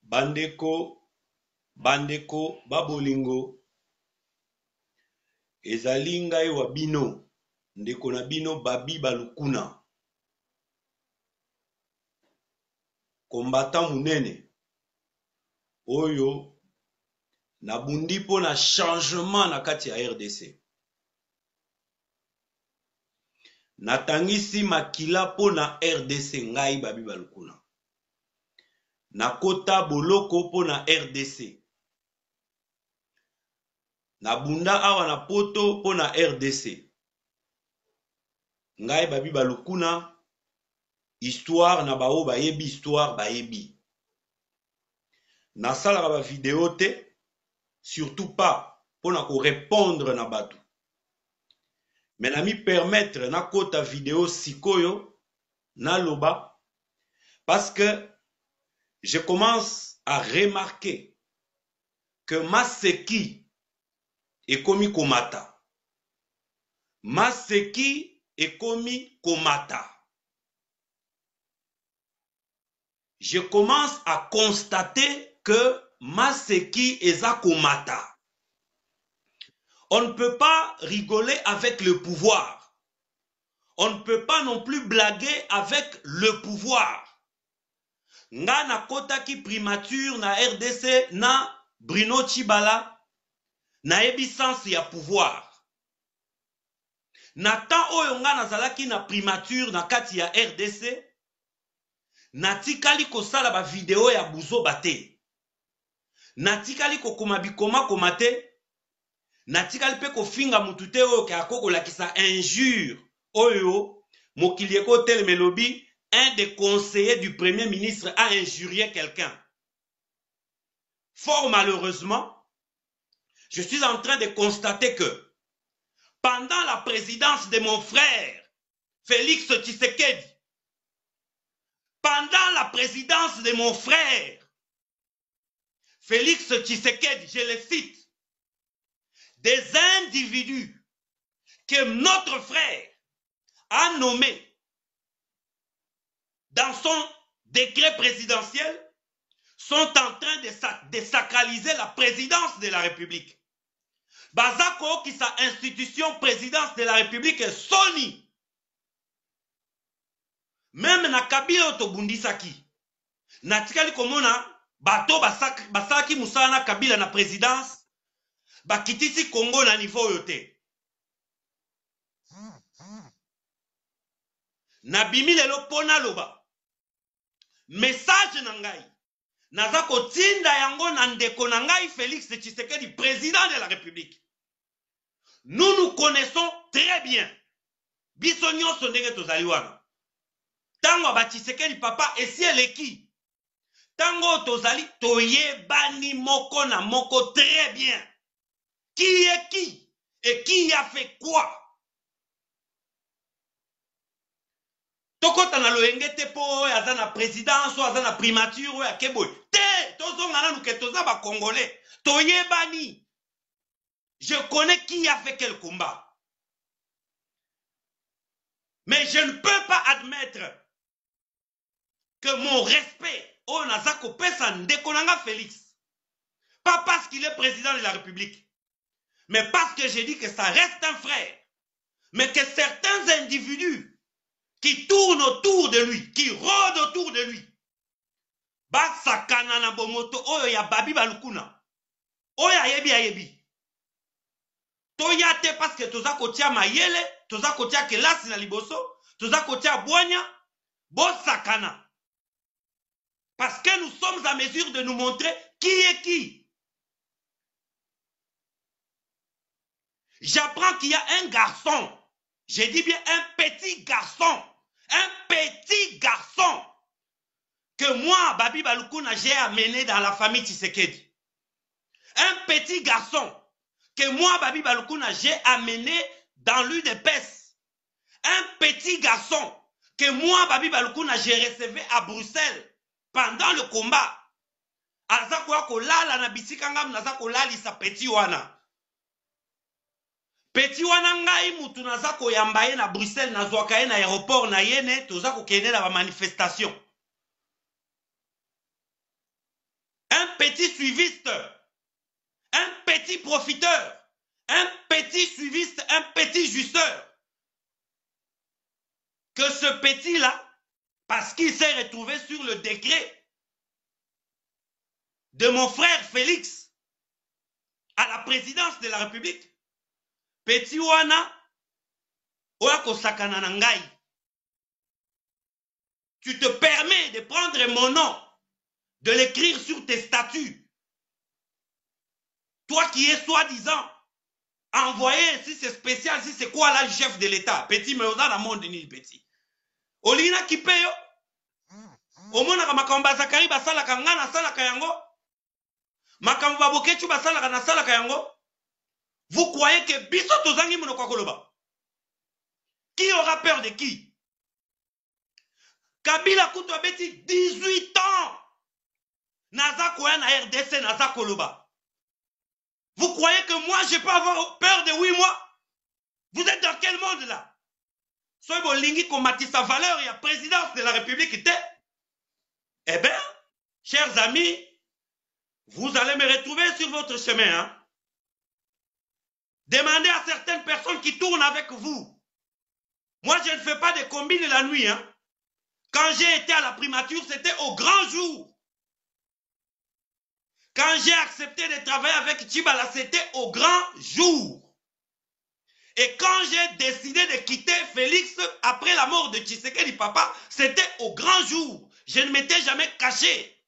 bandeko babolingo ezali ngai wa bino ndeko na bino Babi Balukuna, kombata munene oyo nabundi po na changement na kati ya RDC. Natangisi makila po na RDC ngai Babi Balukuna. Nakota boloko po na RDC. Nabunda awa na poto po na RDC. Ngai Babi Balukuna, histoire na bao bayebi histoire bayebi. Nasalaka ba vidéo te, surtout pas pour na ko répondre na batu. Mais na mi permettre na kota vidéo sikoyo na loba parce que je commence à remarquer que Maseki est commis komata. Maseki est commis komata. Je commence à constater que Maseki est à komata. On ne peut pas rigoler avec le pouvoir. On ne peut pas non plus blaguer avec le pouvoir. Nga na kota ki primature na RDC na Bruno Tshibala na ebisance ya pouvoir. Na tan oyo nga nazalaki na primature na kati ya RDC na tikali kosala ba video ya buzo bate. Na tikali kokoma bikoma komate. Na tikali pe kofinga mutute oyo ke akoko lakisa injure oyo mokili eko telemelobi. Un des conseillers du Premier ministre a injurié quelqu'un. Fort malheureusement, je suis en train de constater que pendant la présidence de mon frère, Félix Tshisekedi, pendant la présidence de mon frère, Félix Tshisekedi, je le cite, des individus que notre frère a nommés dans son décret présidentiel, sont en train de sacraliser la présidence de la République. Bazako qui sa institution présidence de la République est Sony. Même na Kabila Otobundisaki. Na tikali komona bato basaki musana Kabila na présidence. Bakitisi Congo na niveau yote. Na bimi lelo pona loba. Message nangai. Nazako tinda yango na ndeko nangai Félix Tshisekedi, président de la République. Nous nous connaissons très bien. Bisonyo sondenge tozali wana. Tango ba Tshisekedi papa esi eleki. Tango tozali toyebani moko na moko très bien. Qui est qui et qui a fait quoi? Tokota na loengete po azana présidence ou azana primature ou akeboy. Te tozonga na nuke toza ba congolais. Toyebani. Je connais qui a fait quel combat. Mais je ne peux pas admettre que mon respect au Nazako pesa ndekonanga Félix. Pas parce qu'il est président de la République. Mais parce que j'ai dit que ça reste un frère. Mais que certains individus qui tourne autour de lui, qui rôde autour de lui. Basakana na bomoto oyo ya Babi Balukuna. Oyo ayebi ayebi. Toyate parce que toza kotia mayele, toza kotia kelasi na liboso, toza kotia boanya, bosakana. Parce que nous sommes à mesure de nous montrer qui est qui. J'apprends qu'il y a un garçon. J'ai dit bien un petit garçon. Un petit garçon que moi, Babi Balukuna, j'ai amené dans la famille Tshisekedi. Un petit garçon que moi, Babi Balukuna, j'ai amené dans l'UDPS. Un petit garçon que moi, Babi Balukuna, j'ai recevé à Bruxelles pendant le combat. Azakwa kolala na bisikangam nazakolali sa petit wana. Petit wana ngai mutu nazako yambaye na Bruxelles na zwakaye na aéroport na yene tozako kende na ba manifestation. un petit suiviste, un petit profiteur, un petit suiviste, un petit justeur. Que ce petit-là, parce qu'il s'est retrouvé sur le décret de mon frère Félix à la présidence de la République, petit wana, oya sakana na ngai. Tu te permets de prendre mon nom, de l'écrire sur tes statuts. Toi qui es soi-disant envoyé, si c'est spécial, si c'est quoi là, le chef de l'État. Petit, mais on a la monde ni petit. Olina qui paye. Omona makambo Zakari basala kangana sala kayango. Makambo babokechu basala kana sala kayango. Vous croyez que biso tozangi monoko koloba? Qui aura peur de qui? Kabila Kutu abeti 18 ans. Naza koya na RDC naza koloba. Vous croyez que moi je peux avoir peur de 8 mois? Vous êtes dans quel monde là? Soyez bon lingi komati sa valeur, il y a présidence de la République était. Eh bien, chers amis, vous allez me retrouver sur votre chemin. Hein? Demandez à certaines personnes qui tournent avec vous. Moi, je ne fais pas des combines la nuit. Hein? Quand j'ai été à la primature, c'était au grand jour. Quand j'ai accepté de travailler avec Tchibala, c'était au grand jour. Et quand j'ai décidé de quitter Félix après la mort de Tshisekedi papa, c'était au grand jour. Je ne m'étais jamais caché.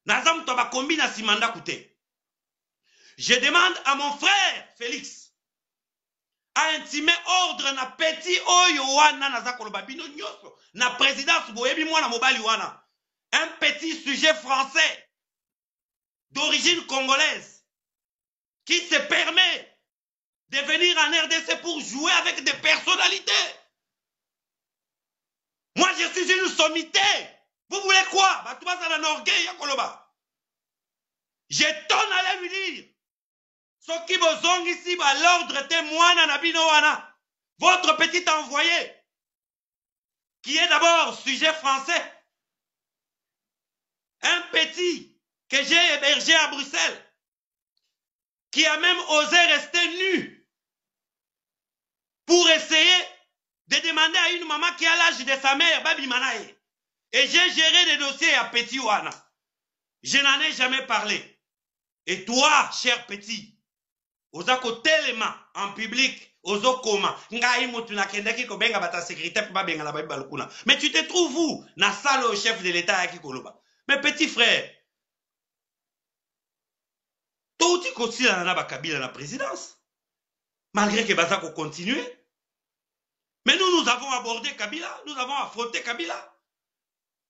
Nazam toba combina simanda kouté. Je demande à mon frère Félix à intimer ordre na petit oyo wana nazakoloba bino nyoso na présidence boyebi mwana mobali wana. Un petit sujet français d'origine congolaise qui se permet de venir en RDC pour jouer avec des personnalités. Moi, je suis une sommité. Vous voulez quoi? Je tonne à lui dire. Ce qui vous ont ici, l'ordre témoin nabino wana. Votre petit envoyé, qui est d'abord sujet français. Un petit que j'ai hébergé à Bruxelles, qui a même osé rester nu pour essayer de demander à une maman qui a l'âge de sa mère, Babi Manae. Et j'ai géré des dossiers à Petit Wana. Je n'en ai jamais parlé. Et toi, cher Petit, ozako telema en public, ozokoma, ngai mutu na kendaki ko benga bata sécurité pour ba benga la Babi balukuna. Mais tu te trouves où? Na salle au chef de l'État yaki koloba. Mais petit frère, tout y continue na ba Kabila la présidence. Malgré que Bazako continue. Mais nous avons abordé Kabila, nous avons affronté Kabila.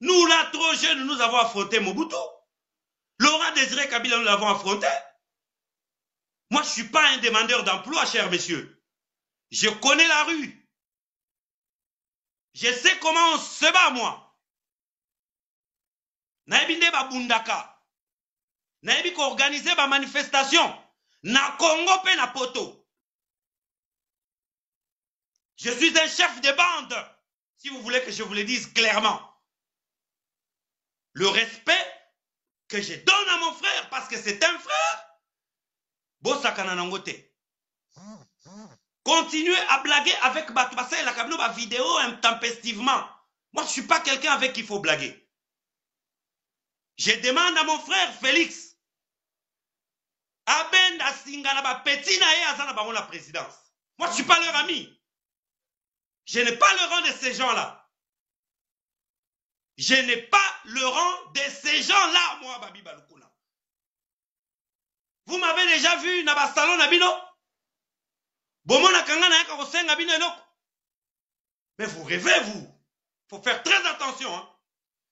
Nous, là, trop jeunes, nous avons affronté Mobutu. Laurent Désiré Kabila, nous l'avons affronté. Moi, je ne suis pas un demandeur d'emploi, chers messieurs. Je connais la rue. Je sais comment on se bat, moi. Naebinde ba bundaka. Naebi ko organiser ba manifestation. Na Congo pe na poto. Je suis un chef de bande, si vous voulez que je vous le dise clairement. Le respect que je donne à mon frère, parce que c'est un frère, Bosakana Nangote. Continuez à blaguer avec Batoubassé et la Kabilo, ma vidéo intempestivement. Moi, je ne suis pas quelqu'un avec qui il faut blaguer. Je demande à mon frère Félix, Aben Asingana, petit naé Azana Baron la présidence. Moi, je ne suis pas leur ami. Je n'ai pas le rang de ces gens-là. Je n'ai pas le rang de ces gens-là, moi, Babi Balukuna. Vous m'avez déjà vu dans le salon Nabino? Mais vous rêvez, vous. Il faut faire très attention. Hein.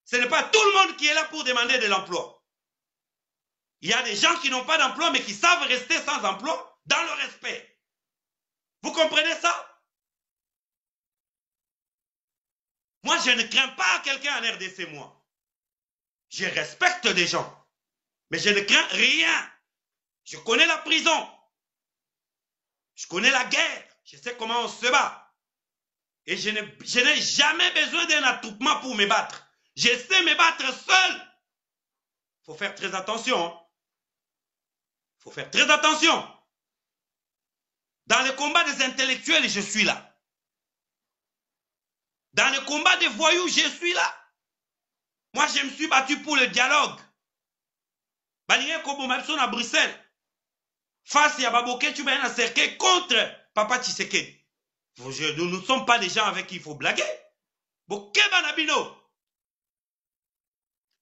Ce n'est pas tout le monde qui est là pour demander de l'emploi. Il y a des gens qui n'ont pas d'emploi, mais qui savent rester sans emploi dans le respect. Vous comprenez ça? Moi, je ne crains pas quelqu'un en RDC, moi. Je respecte des gens. Mais je ne crains rien. Je connais la prison. Je connais la guerre. Je sais comment on se bat. Et je n'ai jamais besoin d'un attroupement pour me battre. Je sais me battre seul. faut faire très attention. Il faut faire très attention. Dans le combat des intellectuels, je suis là. Dans le combat des voyous, je suis là. Moi, je me suis battu pour le dialogue. Balingue Kobomabson à Bruxelles. Face à Baboké, tu vas cercle contre Papa Tshisekedi. Nous ne sommes pas des gens avec qui il faut blaguer.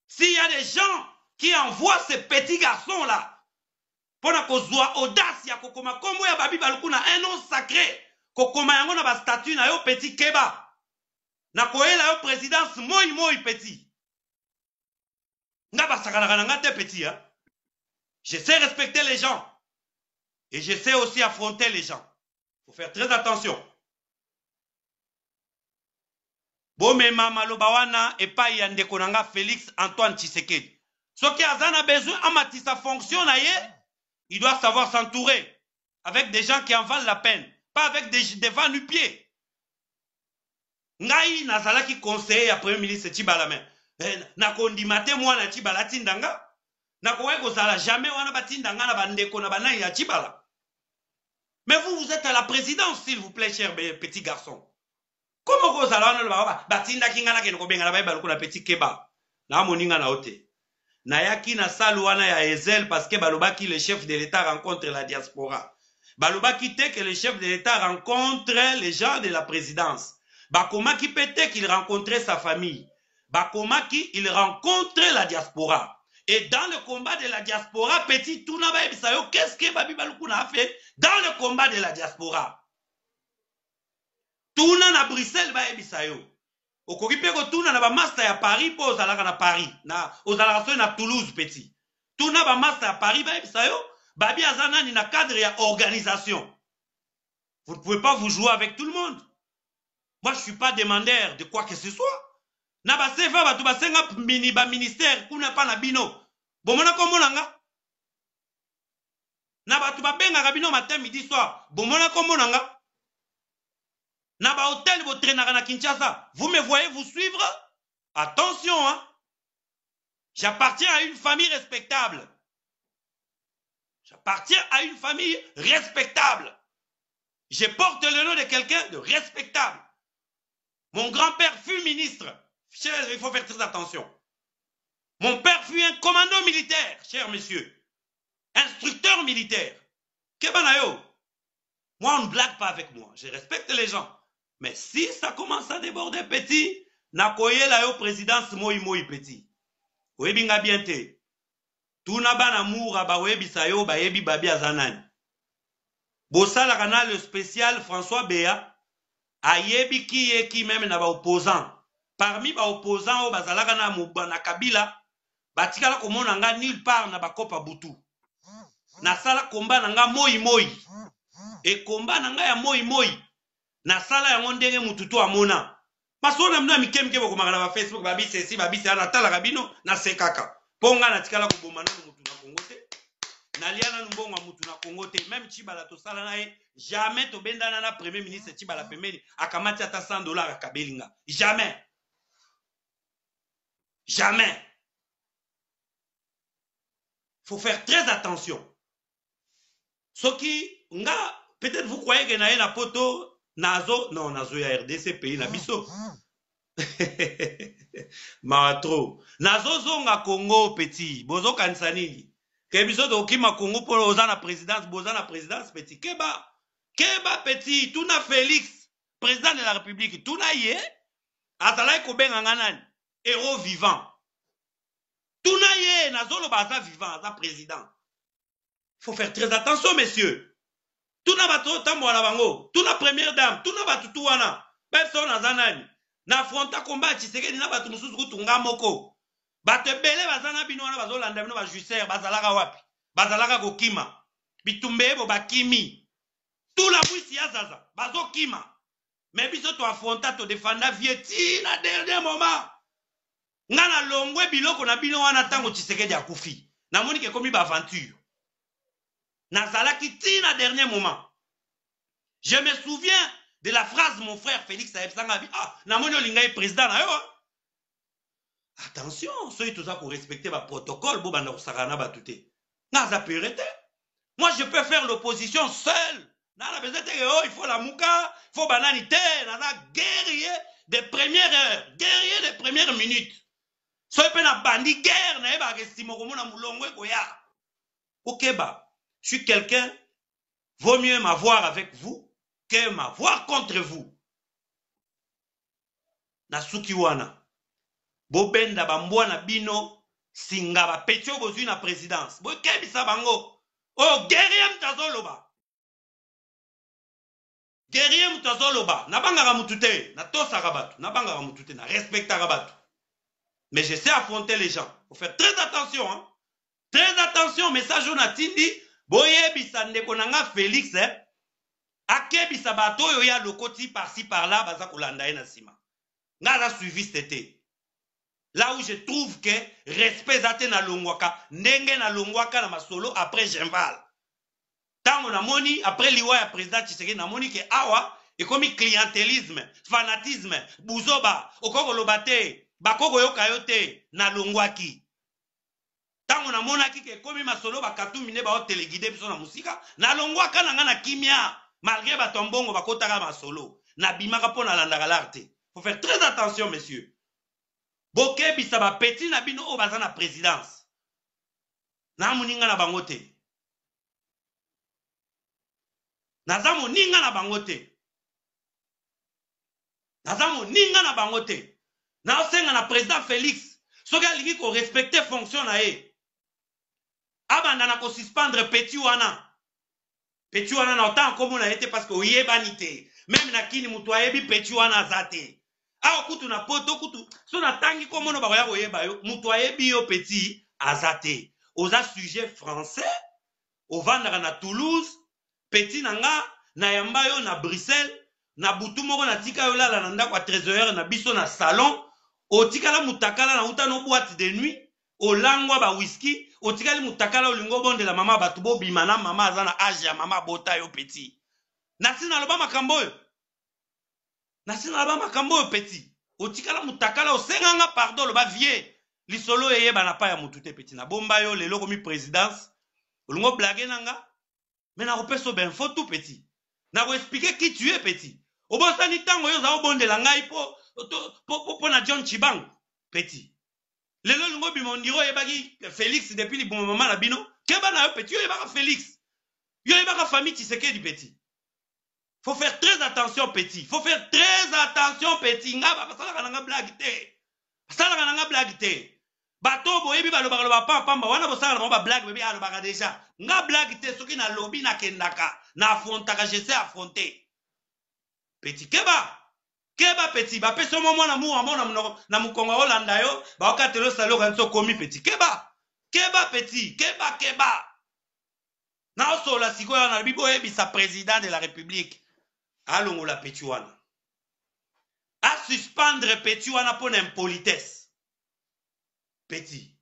S'il y a des gens qui envoient ces petits garçons-là, pour qu'on audace, ya kokoma komo ya babi balukuna un nom sacré, kokoma yango na ba statut na yo petit keba. Na koyela yo présidence moi petit. Nga ba sakalaka na ngate petit, hein. Je sais respecter les gens. Et je sais aussi affronter les gens. Il faut faire très attention. Bomema maloba wana epai ya ndeko nanga Félix Antoine Tshisekedi. Soki azana besoin amati sa fonction na ye, il doit savoir s'entourer avec des gens qui en valent la peine, pas avec des vents du pied. Ngai nazalaki conseiller ya premier ministre Tshibala men. Na kondimate mwana Tshibala tindanga. Na kowe kozala jamais wana batindanga na bandeko na banai ya Tshibala. Mais vous êtes à la présidence, s'il vous plaît, cher petit garçon. Comment vous allez batinda kingana ke ko benga na ba ko na petit keba. Na moninga na ote. Na yaki na saluana ya Ezel parce que balobaki le chef de l'État rencontre la diaspora. Balobaki te que le chef de l'État rencontre les gens de la présidence. Bakomaki pete qu'il rencontrait sa famille. Bakomaki il rencontre la diaspora. Et dans le combat de la diaspora, petit Touna Baebisayo, qu'est-ce que Babi Balukuna a fait dans le combat de la diaspora? Touna na Bruxelles Baebisayo. Okokipe ko Touna na ba master ya Paris, po ozalaka na Paris. Na ozalaka na Toulouse petit. Touna ba master ya Paris Baebisayo, Babi Azanani na cadre ya organisation. Vous ne pouvez pas vous jouer avec tout le monde. Moi, je ne suis pas demandeur de quoi que ce soit. Na ba sefa batu basenga mini ba ministère kuna pa na bino bomona komona nga na batu babenga bino matin midi soir bomona komona nga na ba hôtel bo traînera na Kinshasa vous me voyez vous suivre attention hein j'appartiens à une famille respectable je porte le nom de quelqu'un de respectable mon grand-père fut ministre. Il faut faire très attention. Mon père fut un commando militaire, cher monsieur. Instructeur militaire. Kebanayo. Moi, on ne blague pas avec moi. Je respecte les gens. Mais si ça commence à déborder petit, nakoye la yo présidence moi petit. Oebinga bien te. Tuna bana moura ba webi sayo ba yebi babi azanani. Bosala kana le spécial François Béa ayebi qui même na ba opposant. Parmi les opposants, na Kabila, batikala komona nga nulle part na bakopa butu. Na sala komba nanga moi. Et komba nanga ya moi. Na sala ya ndenge mututu amona. Masona mna mikemke boko makala ba Facebook babi sesi babi se na tala kabino na sekaka. Ponga na tikala ko bomana mutu na Kongo te. Na liana mbongo mutu na Kongo te. Même Tshibala to sala na jamais to bendana na premier ministre Tshibala pemeli akamati ata $100 à Kabelinga. Jamais. Jamais. Faut faire très attention. Ce qui, peut-être vous croyez que na poto, nazo, non, nazo ya RDC pays na biso. Matro. Nazo zonga Congo petit, bozo kansanini. Ke biso to kima Congo pour ozana présidence, bozana présidence petit. Keba petit, tuna Félix, président de la République, tuna ye, atalai ko benga nganani. Héros vivant. Tounaye, Nazolo Baza vivant, Aza président. Il faut faire très attention, messieurs. Touna bato tambo na bango, touna première dame, touna batu tuwana. Personne azanani. Na fronta combat Tshisekedi na batu mususu kutunga moko. Bate bele bazana bino wana bazolanda bino ba justice bazalaka wapi? Bazalaka kokima. Bitumbebo bakimi. Tout la bwisi ya zaza, bazokima. Mais biso to affronta to defanda vieti na dernier moment. Ngana longwe biloko na bino wana tango Tshisekedi akufi. Na moni ke komi ba aventure. Na zalaki tina dernier moment. Je me souviens de la phrase mon frère Félix Saeb Sangabi. Ah, na moni olingai président na yo. Attention, ceux qui ont respecté le protocole, bon, ben, moi, je peux faire l'opposition seul. Il faut la mouka, il faut bananité, guerrier des premières heures, guerrier des premières minutes. Soyez pas na bandi guerre, na eba estimo komo na mulongwe koya. Ok ba, je suis quelqu'un, vaut mieux m'avoir avec vous que m'avoir contre vous. Na suki wana. Bobenda bambwana bino singa ba petio bozui na présidence. Bo kebisa bango. Oh guerrier mtazoloba. Guerrier mtazoloba. Na banga mutute, na tosaka batu, na banga mutute, na respectaka batu. Mais je sais affronter les gens. Il faut faire très attention. Hein? Très attention. Message on a tindi. Boye bisande konanga Félix. Ake bisabato yo ya lokoti par-ci par-là. Baza kolanda na sima. Nga suivi cet été. Là où je trouve que respect zate na longwaka. Ndenge na longwaka na masolo après Genval. Tango na moni après liwa ya président Tshisekedi na moni ke awa. Et comme clientélisme, fanatisme, buzoba, okoko lobate. Bakoko yoka yote na longwaki. Tango na monaki ke komi masolo bakatu mine ba téléguidé biso na musika na longwaka na ngana kimia malgré batombongo bakotaka masolo na bimaka pona landaka l'arte. Faut faire très attention messieurs. Boke bisa ba petit na bino o baza na présidence. Na muninga na bangote. Na za muninga na bangote. Na za muninga na bangote. Na osenga na président Félix, soki alingi ko respecter fonction na ye. Abanda na ko suspendre petit wana. Petit wana na otan komo na yete parce que oyebani te. Même na kini mutu ayebi petit wana azate. Awa kutu na poto kutu. So na tangi komo no bakoya koyeba yo, mutu ayebi yo petit azate. Oza sujet français, ovandaka na Toulouse, petit nanga na yamba yo na Bruxelles, na butu moko na tika yo lala na ndako a 13h na biso na salon. Otikala mutakala na uta no boîte de nuit, olangwa ba whisky, otikali mutakala olingo bonde la mama batubo bimana mama azana âge ya mama bota yo petit. Nasina loba makambo yo. Nasina loba makambo yo petit. Otikala mutakala osenganga pardon loba vie. Lisolo eye bana pa ya mutute petit na bomba yo lelo komi présidence. Olingo blague nanga. Mais na kopeso ben fo tout petit. Na ko expliquer qui tu es petit. Obosani tango yo za bonde la ngai po na John Chibang petit. Lelo lingo bimondiro yebaki Félix depuis le bon moment na bino. Keba na yo petit yo yebaka Félix. Yo yebaka famille Tshisekedi petit. Faut faire très attention petit. Faut faire très attention petit. Nga ba sala kana nga blague te. Sala kana nga blague te. Bato boyebi ba loba loba pamba wana bo sala ba blague bébé alobaka déjà. Nga blague te soki na lobby na kendaka na affrontaka je sais affronter. Petit keba. Keba petit, ba peso momo na mu amona na mukonga Holanda yo, ba okatelo salo kanso komi petit. Keba. Keba petit, keba. Na oso la sikoya na bibo ebisa président de la République. Alongo la petit wana. A suspendre petit wana pour impolitesse. Petit.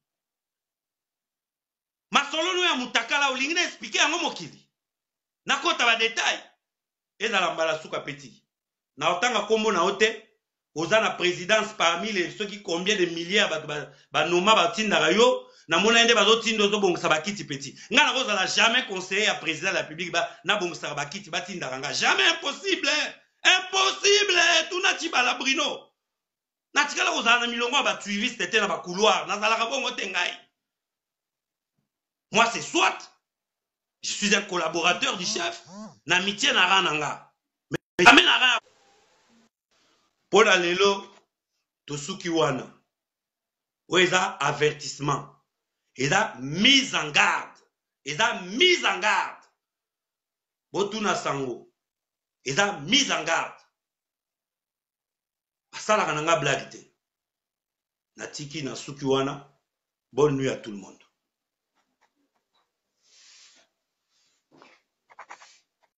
Masolo no ya mutakala olingi na expliquer yango mokili. Na kota ba détail. Ezala mbala suka petit. Na otanga kombo na ote oza na présidence parmi les ceux qui combien de milliards ba noma ba tindaka yo na mona ende bazo tindo zo bongisa bakiti petit nga na kozala jamais conseiller ya président de la République ba na bongisa bakiti ba tindaka nga jamais impossible tout na tibala Bruno na tikala kozala na milongo ba suiviste te na ba couloir na zalaka bongo te ngai. Moi c'est soit je suis un collaborateur du chef na amitié na rananga mais jamais na rananga. Pour la lelo, tosuki wana. Oeza avertissement. Eza mise en garde. Eza mise en garde. Botuna sango. Eza mise en garde. Asala kananga blague te. Natiki na suki wana. Bonne nuit à tout le monde.